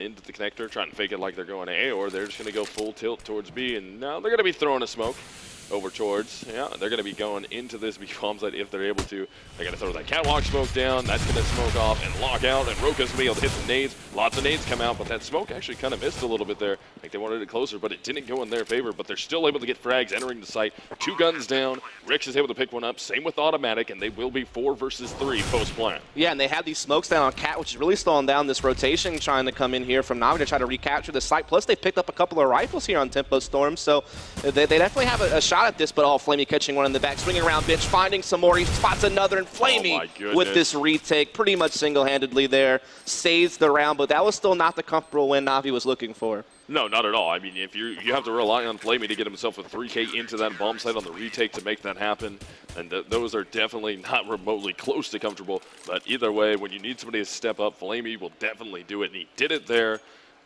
into the connector, trying to fake it like they're going A, or they're just going to go full tilt towards B, and now they're going to be throwing a smoke over towards, yeah, they're going to be going into this B bomb site if they're able to. They're going to throw that catwalk smoke down, that's going to smoke off and lock out, and Roka's going to be able to hit the nades. Lots of nades come out, but that smoke actually kind of missed a little bit there. I think they wanted it closer, but it didn't go in their favor, but they're still able to get frags entering the site. 2 guns down, Rix is able to pick one up, same with automatic, and they will be 4 versus 3 post-plant. Yeah, and they have these smokes down on Cat, which is really slowing down this rotation, trying to come in here from Navi to try to recapture the site. Plus, they picked up a couple of rifles here on Tempo Storm, so they definitely have a shot at this, but Flamey catching one in the back, swinging around bitch, finding some more, he spots another, and Flamey with this retake, pretty much single-handedly there, saves the round, but that was still not the comfortable win Navi was looking for. No, not at all. I mean, if you have to rely on Flamey to get himself a 3K into that bomb site on the retake to make that happen, and those are definitely not remotely close to comfortable. But either way, when you need somebody to step up, Flamey will definitely do it, and he did it there.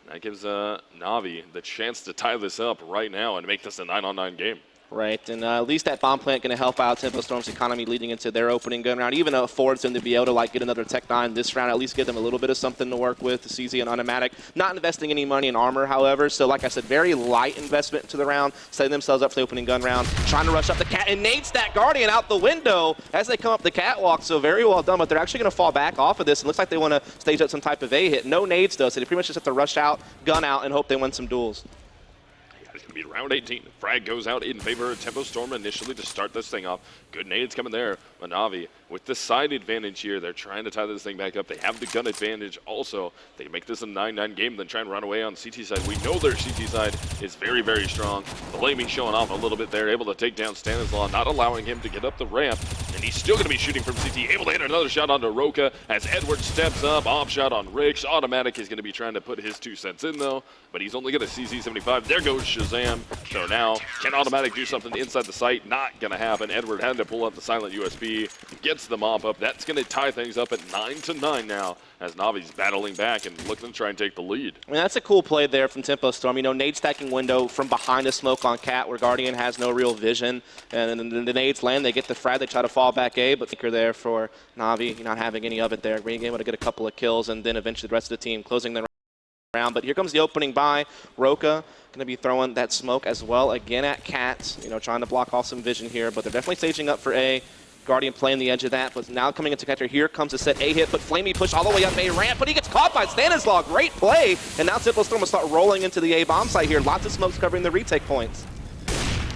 That gives Navi the chance to tie this up right now and make this a 9-on-9 game. Right, and at least that bomb plant going to help out Tempo Storm's economy leading into their opening gun round. Even affords them to be able to get another Tech 9 this round, at least give them a little bit of something to work with. CZ and automatic, not investing any money in armor, however. So like I said, very light investment into the round, setting themselves up for the opening gun round, trying to rush up the Cat, and nades that Guardian out the window as they come up the catwalk. So very well done, but they're actually going to fall back off of this. It looks like they want to stage up some type of A hit. No nades though, so they pretty much just have to rush out, gun out, and hope they win some duels. It's going to be round 18. Frag goes out in favor of Tempo Storm initially to start this thing off. Good nades coming there. Navi with the side advantage here. They're trying to tie this thing back up. They have the gun advantage also. They make this a 9-9 game, then try and run away on CT side. We know their CT side is very, very strong. Flamey showing off a little bit there, able to take down Stanislaw, not allowing him to get up the ramp. And he's still going to be shooting from CT, able to hit another shot onto Roka as Edward steps up. Off shot on Rix. Automatic is going to be trying to put his 2 cents in though, but he's only got a CZ75. There goes Shazam. So now, can Automatic do something inside the site? Not going to happen. Edward had to pull out the silent USB, gets the mop up. That's going to tie things up at 9-9 now as Navi's battling back and looking to try and take the lead. I mean, that's a cool play there from Tempo Storm. You know, nade stacking window from behind the smoke on Cat where Guardian has no real vision. And then the nades land, they get the frag, they try to fall back A, but Tinker there for Navi, not having any of it there. Being able to get a couple of kills, and then eventually the rest of the team closing the round. But here comes the opening by Roka. Going to be throwing that smoke as well again at Cat. You know, trying to block off some vision here, but they're definitely staging up for A. Guardian playing the edge of that, but now coming into connector. Here comes a set A hit, but Flamey push all the way up A ramp, but he gets caught by Stanislaw. Great play, and now Tempo Storm will start rolling into the A bomb site here. Lots of smokes covering the retake points.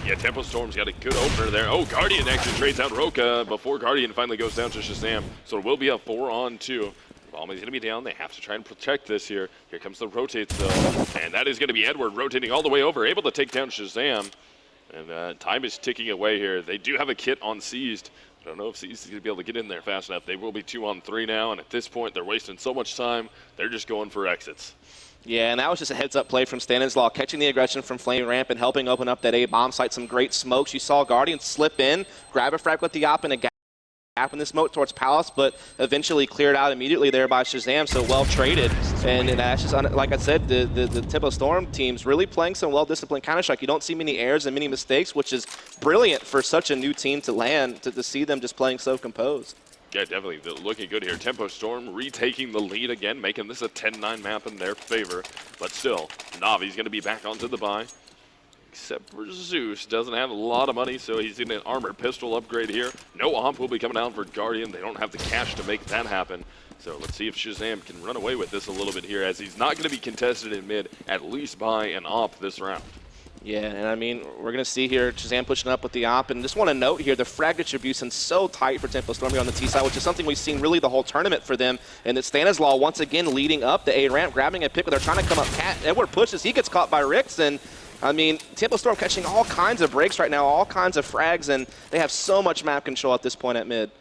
Yeah, Tempo Storm's got a good opener there. Oh, Guardian actually trades out Roka before Guardian finally goes down to Shazam. So it will be a 4-on-2. Bomb is going to be down. They have to try and protect this here. Here comes the rotates though, and that is going to be Edward rotating all the way over, able to take down Shazam. And time is ticking away here. They do have a kit on Seized. I don't know if Seized is going to be able to get in there fast enough. They will be 2-on-3 now, and at this point, they're wasting so much time. They're just going for exits. Yeah, and that was just a heads-up play from Stanislaw, catching the aggression from Flame Ramp and helping open up that A bomb site. Some great smokes. You saw Guardian slip in, grab a frag with the op and a gap in the smoke towards Palace, but eventually cleared out immediately there by Shazam, so well traded. And that's just, like I said, the Tempo Storm team's really playing some well-disciplined Counter-Strike. You don't see many errors and many mistakes, which is brilliant for such a new team to land, to see them just playing so composed. Yeah, definitely. They're looking good here. Tempo Storm retaking the lead again, making this a 10-9 map in their favor. But still, Navi's going to be back onto the buy. Except for Zeus, doesn't have a lot of money, so he's in an armored pistol upgrade here. No omp will be coming out for Guardian. They don't have the cash to make that happen. So let's see if Shazam can run away with this a little bit here, as he's not going to be contested in mid, at least by an op this round. Yeah, and I mean, we're going to see here Shazam pushing up with the op, and just want to note here, the frag distribution's so tight for Tempo Storm here on the T side, which is something we've seen really the whole tournament for them, and that Stanislaw once again leading up the A ramp, grabbing a pick, but they're trying to come up. Cat Edward pushes, he gets caught by Rix, and I mean, Tempo Storm catching all kinds of breaks right now, all kinds of frags, and they have so much map control at this point at mid.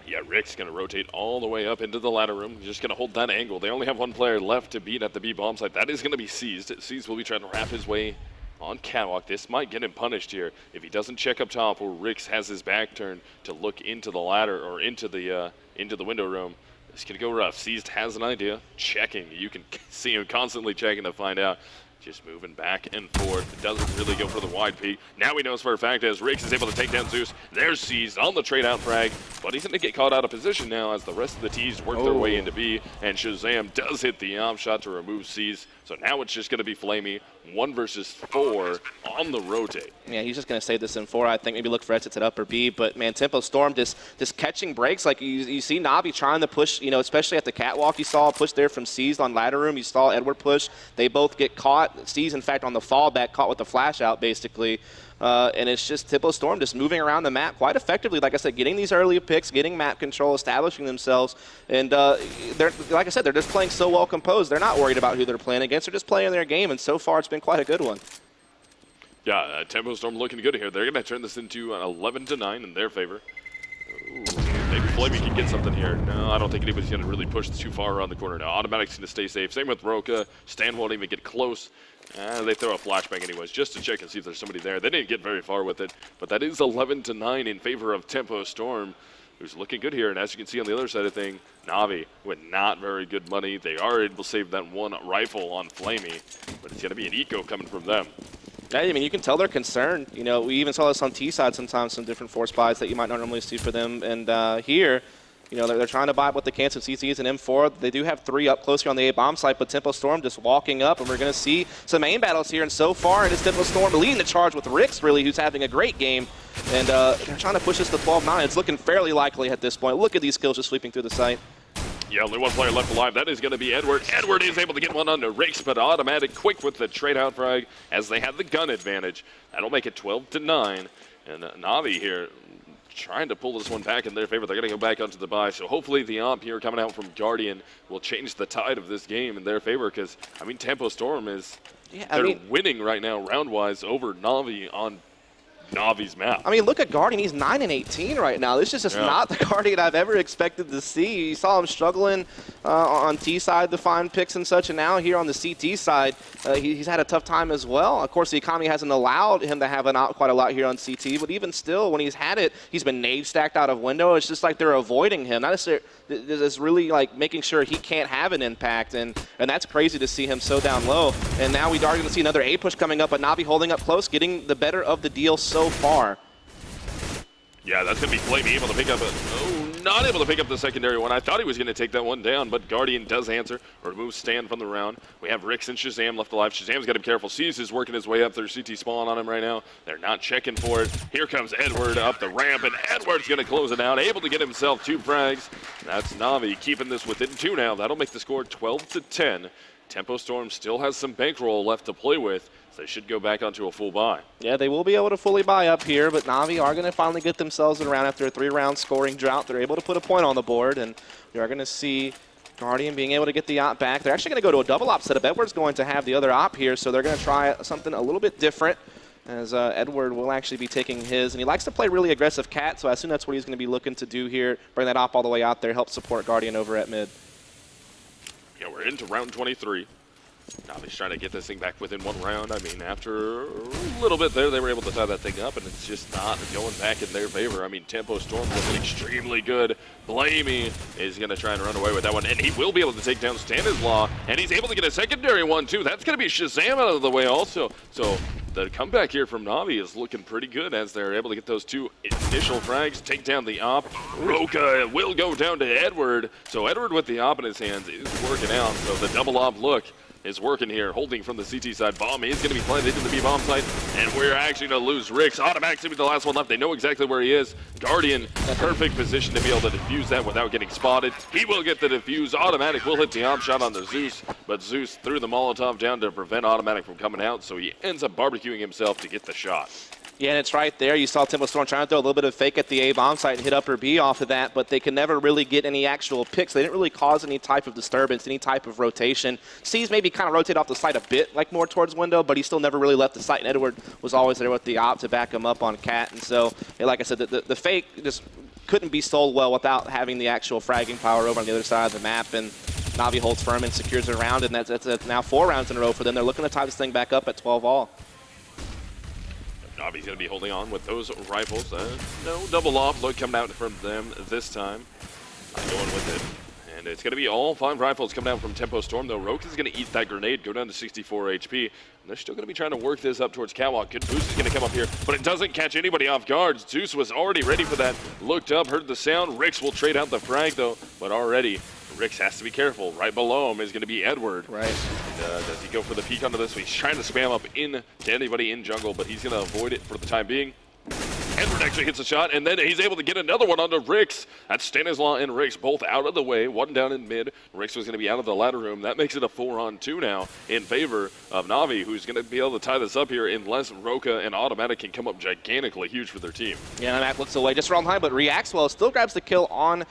Yeah, Rick's going to rotate all the way up into the ladder room. Just going to hold that angle. They only have one player left to beat at the B bomb site. That is going to be Seized. Seized will be trying to wrap his way on catwalk. This might get him punished here if he doesn't check up top where Rix has his back turned to look into the ladder or into the window room. It's going to go rough. Seized has an idea. Checking. You can see him constantly checking to find out Just moving back and forth. Doesn't really go for the wide peak. Now he knows for a fact as Riggs is able to take down Zeus. There's C's on the trade-out frag, but he's going to get caught out of position now as the rest of the T's work their way into B, and Shazam does hit the arm shot to remove C's. So now it's just going to be Flamey, 1 versus 4 on the rotate. Yeah, he's just going to save this in 4. I think maybe look for exits at upper B. But, man, Tempo Storm just catching breaks. Like, you see Navi trying to push, you know, especially at the catwalk. You saw a push there from C's on ladder room. You saw Edward push. They both get caught. C's, in fact, on the fallback, caught with the flash out, basically. And it's just Tempo Storm just moving around the map quite effectively. Like I said, getting these early picks, getting map control, establishing themselves. And they're, like I said, they're just playing so well composed. They're not worried about who they're playing against. They're just playing their game, and so far it's been quite a good one. Yeah, Tempo Storm looking good here. They're going to turn this into an 11-9 in their favor. Ooh, maybe Flamey can get something here. No, I don't think anybody's going to really push too far around the corner now. Automatic's going to stay safe. Same with Roka. Stan won't even get close. They throw a flashbang anyways, just to check and see if there's somebody there. They didn't get very far with it, but that is 11-9 in favor of Tempo Storm, who's looking good here. And as you can see on the other side of thing, Navi with not very good money. They are able to save that one rifle on Flamey, but it's going to be an eco coming from them. Yeah, I mean, you can tell they're concerned. You know, we even saw this on T side sometimes, some different force buys that you might not normally see for them. And here, you know, they're trying to buy what they can, some CCs and M4. They do have 3 up close here on the A-bomb site, but Tempo Storm just walking up, and we're going to see some aim battles here. And so far, it is Tempo Storm leading the charge with Rix, really, who's having a great game. And they're trying to push this to 12-9. It's looking fairly likely at this point. Look at these kills just sweeping through the site. Yeah, only one player left alive. That is going to be Edward. Edward is able to get one onto Rix, but automatic quick with the trade-out frag as they have the gun advantage. That'll make it 12-9. And Navi here trying to pull this one back in their favor. They're going to go back onto the buy. So hopefully the AMP here coming out from Guardian will change the tide of this game in their favor because, I mean, Tempo Storm is they're winning right now round-wise over Navi on Navi's map. I mean, look at Guardian. He's 9-18 right now. This is just not the Guardian I've ever expected to see. You saw him struggling on T side to find picks and such, and now here on the CT side, he's had a tough time as well. Of course, the economy hasn't allowed him to have quite a lot here on CT, but even still, when he's had it, he's been nade stacked out of window. It's just like they're avoiding him. Not necessarily, it's really like making sure he can't have an impact, and that's crazy to see him so down low. And now we are going to see another A push coming up, but Navi holding up close, getting the better of the deal so far. Yeah, that's going to be Flamey able to pick up not able to pick up the secondary one. I thought he was going to take that one down, but Guardian does answer, removes Stan from the round. We have Rix and Shazam left alive. Shazam's got to be careful. Sees is working his way up. There's CT spawn on him right now. They're not checking for it. Here comes Edward up the ramp, and Edward's going to close it out, able to get himself 2 frags. That's Navi keeping this within 2 now. That'll make the score 12-10. Tempo Storm still has some bankroll left to play with. They should go back onto a full buy. Yeah, they will be able to fully buy up here, but Navi are going to finally get themselves around after a 3-round scoring drought. They're able to put a point on the board, and we are going to see Guardian being able to get the op back. They're actually going to go to a double op setup. Edward's going to have the other op here, so they're going to try something a little bit different, as Edward will actually be taking his. And he likes to play really aggressive cat, so I assume that's what he's going to be looking to do here, bring that op all the way out there, help support Guardian over at mid. Yeah, we're into round 23. Navi's trying to get this thing back within 1 round. I mean, after a little bit there, they were able to tie that thing up, and it's just not going back in their favor. I mean, Tempo Storm looking extremely good. Blamey is going to try and run away with that one, and he will be able to take down Stanislaw, and he's able to get a secondary one, too. That's going to be Shazam out of the way also. So the comeback here from Navi is looking pretty good as they're able to get those 2 initial frags, take down the op. Roka will go down to Edward. So Edward with the op in his hands is working out. So the double op look is working here, holding from the CT side. Bomb is going to be planted into the B-bomb site, and we're actually going to lose Rix. Automatic to be the last one left. They know exactly where he is. Guardian, perfect position to be able to defuse that without getting spotted. He will get the defuse. Automatic will hit the op shot on the Zeus, but Zeus threw the Molotov down to prevent Automatic from coming out, so he ends up barbecuing himself to get the shot. Yeah, and it's right there. You saw Tempo Storm trying to throw a little bit of fake at the A-bomb site and hit upper B off of that, but they could never really get any actual picks. They didn't really cause any type of disturbance, any type of rotation. C's maybe kind of rotate off the site a bit, like more towards window, but he still never really left the site, and Edward was always there with the op to back him up on Cat. And so, like I said, the fake just couldn't be sold well without having the actual fragging power over on the other side of the map, and Navi holds firm and secures a round, and that's now 4 rounds in a row for them. They're looking to tie this thing back up at 12 all. Navi's going to be holding on with those rifles. No double off look coming out from them this time. Going with it. And And it's going to be all 5 rifles coming down from Tempo Storm, though. Roka's going to eat that grenade, go down to 64 HP. And they're still going to be trying to work this up towards Catwalk. Good boost is going to come up here, but it doesn't catch anybody off guard. Zeus was already ready for that. Looked up, heard the sound. Rix will trade out the frag, though, but already Rix has to be careful. Right below him is going to be Edward. Right. And, does he go for the peek onto this? He's trying to spam up in to anybody in jungle, but he's going to avoid it for the time being. Edward actually hits a shot, and then he's able to get another one onto Rix. That's Stanislaw and Rix both out of the way. One down in mid. Rix was going to be out of the ladder room. That makes it a 4-on-2 now in favor of Na'Vi, who's going to be able to tie this up here unless Roka and Automatic can come up gigantically huge for their team. Yeah, Matt looks away just around high, but reacts well. Still grabs the kill on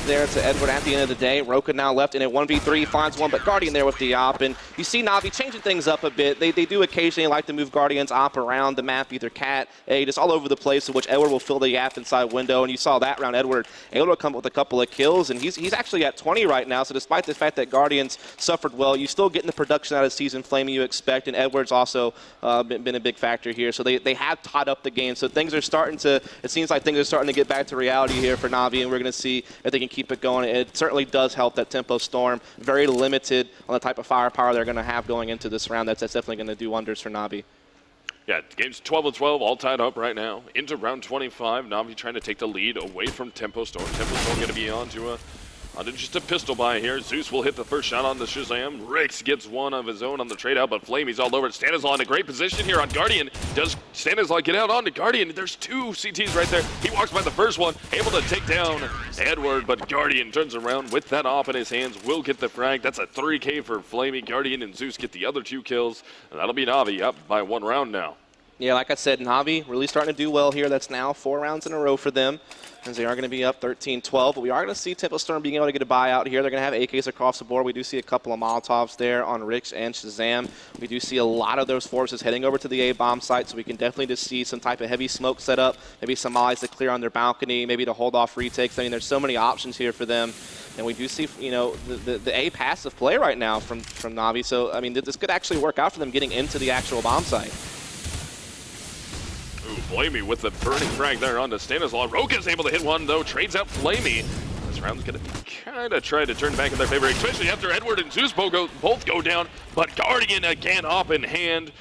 there to Edward at the end of the day. Roka now left in a 1v3, finds one, but Guardian there with the op. And you see Na'Vi changing things up a bit. They do occasionally like to move Guardian's op around the map, either cat, A, just all over the place, in which Edward will fill the gap inside window. And you saw that round, Edward able to come up with a couple of kills. And he's actually at 20 right now. So despite the fact that Guardians suffered well, you still getting the production out of Season Flame you expect. And Edward's also been a big factor here. So they have tied up the game. So things are starting to, it seems like things are starting to get back to reality here for Na'Vi. And we're going to see if they can keep it going. It certainly does help that Tempo Storm, very limited on the type of firepower they're going to have going into this round. That's definitely going to do wonders for Na'Vi. Yeah, the game's 12-12, all tied up right now. Into round 25, Na'Vi trying to take the lead away from Tempo Storm. Tempo Storm going to be onto just a pistol buy here. Zeus will hit the first shot on the Shazam. Rix gets one of his own on the trade out, but Flamey's all over it. Stanislaw in a great position here on Guardian. Does Stanislaw get out onto Guardian? There's 2 CTs right there. He walks by the first one, able to take down Edward, but Guardian turns around with that off in his hands, will get the frag. That's a 3K for Flamey. Guardian and Zeus get the other 2 kills, and that'll be Na'Vi up by 1 round now. Yeah, like I said, Na'Vi really starting to do well here. That's now 4 rounds in a row for them, as they are going to be up 13-12. But we are going to see Tempo Storm being able to get a buyout here. They're going to have AKs across the board. We do see a couple of Molotovs there on Rix and Shazam. We do see a lot of those forces heading over to the A-bomb site, so we can definitely just see some type of heavy smoke set up, maybe some mollies to clear on their balcony, maybe to hold off retakes. I mean, there's so many options here for them. And we do see, you know, the A passive play right now from Na'Vi. So, I mean, this could actually work out for them getting into the actual bomb site. Flamey with the burning frag there onto Stanislaw. Roka's able to hit one, though. Trades out Flamey. This round's going to kind of try to turn back in their favor, especially after Edward and Zeus both go down. But Guardian again up in hand.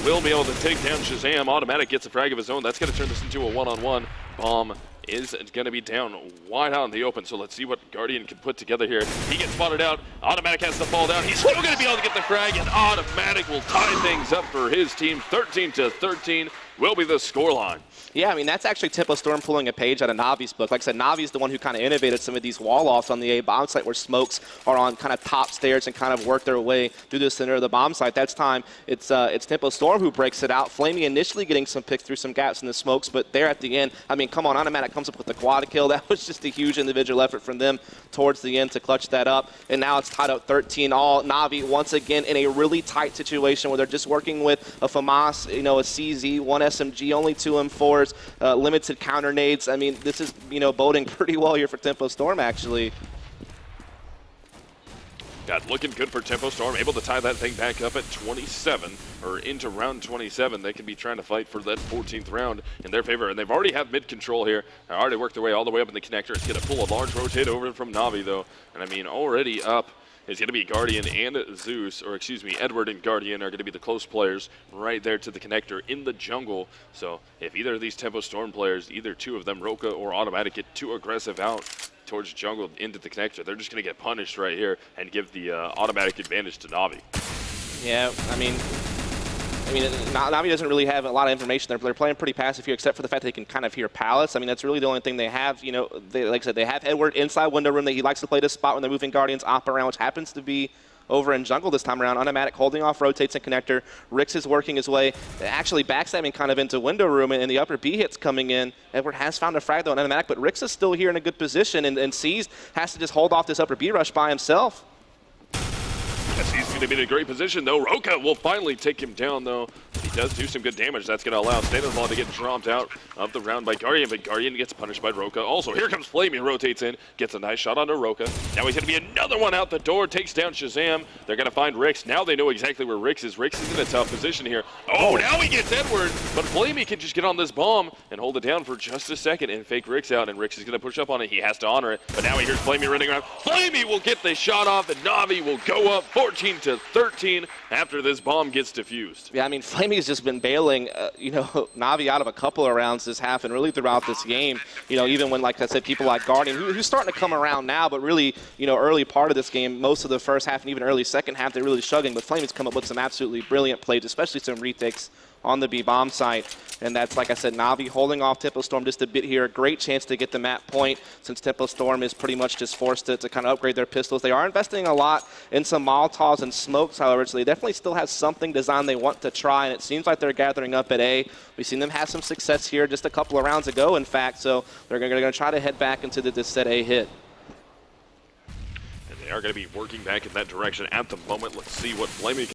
Will be able to take down Shazam. Automatic gets a frag of his own. That's going to turn this into a 1-on-1. Bomb is going to be down wide out in the open, so let's see what Guardian can put together here. He gets spotted out. Automatic has to fall down. He's still going to be able to get the frag, and Automatic will tie things up for his team. 13-13 will be the scoreline. Yeah, I mean, that's actually Tempo Storm pulling a page out of Navi's book. Like I said, Navi's the one who kind of innovated some of these wall-offs on the A-bomb site where smokes are on kind of top stairs and kind of work their way through the center of the bomb site. That's time it's Tempo Storm who breaks it out. Flamey initially getting some picks through some gaps in the smokes, but there at the end, I mean, come on, Automatic comes up with the quad kill. That was just a huge individual effort from them towards the end to clutch that up. And now it's tied up 13-all. Na'Vi once again in a really tight situation where they're just working with a FAMAS, you know, a CZ, 1 SMG, only 2 M4s, limited counter nades. I mean, this is, you know, boding pretty well here for Tempo Storm, actually. Got looking good for Tempo Storm, able to tie that thing back up at 27, or into round 27. They can be trying to fight for that 14th round in their favor, and they've already had mid control here. They already worked their way all the way up in the connector. It's going to pull a large rotate over from Na'Vi, though, and I mean, already up is going to be Guardian and Zeus, or excuse me, Edward and Guardian are going to be the close players right there to the connector in the jungle. So if either of these Tempo Storm players, either 2 of them, Roka or Automatic, get too aggressive out towards jungle into the connector, they're just going to get punished right here and give the Automatic advantage to Na'Vi. Yeah, I mean, Na'Vi doesn't really have a lot of information. They're playing pretty passive here, except for the fact that they can kind of hear pallets. I mean, that's really the only thing they have. You know, like I said, they have Edward inside window room that he likes to play this spot when they're moving Guardians op around, which happens to be over in jungle this time around. Automatic holding off rotates and connector. Rix is working his way, actually backstabbing kind of into window room, and the upper B hits coming in. Edward has found a frag though on Automatic, but Rix is still here in a good position, and Seized has to just hold off this upper B rush by himself. Yes, he's going to be in a great position, though. Roka will finally take him down, though. He does do some good damage. That's going to allow Stanislav to get dropped out of the round by Guardian, but Guardian gets punished by Roka. Also, here comes Flamey, rotates in, gets a nice shot onto Roka. Now he's going to be another one out the door, takes down Shazam. They're going to find Rix. Now they know exactly where Rix is. Rix is in a tough position here. Oh, now he gets Edward, but Flamey can just get on this bomb and hold it down for just a second and fake Rix out, and Rix is going to push up on it. He has to honor it, but now he hears Flamey running around. Flamey will get the shot off, and Navi will go up 14-13 after this bomb gets defused. Yeah, I mean, Flamey's just been bailing, Navi out of a couple of rounds this half and really throughout this game. Even when, like I said, people like Guardian, who's starting to come around now, but really, early part of this game, most of the first half and even early second half, they're really struggling. But Flamey's come up with some absolutely brilliant plays, especially some retakes on the B-bomb site. And that's, like I said, Navi holding off Tempo Storm just a bit here. A great chance to get the map point since Tempo Storm is pretty much just forced to kind of upgrade their pistols. They are investing a lot in some Molotovs and smokes, however, so they definitely still have something designed they want to try, and it seems like they're gathering up at A. We've seen them have some success here just a couple of rounds ago, in fact, so they're going to try to head back into this set A hit. And they are going to be working back in that direction at the moment. Let's see what Flamey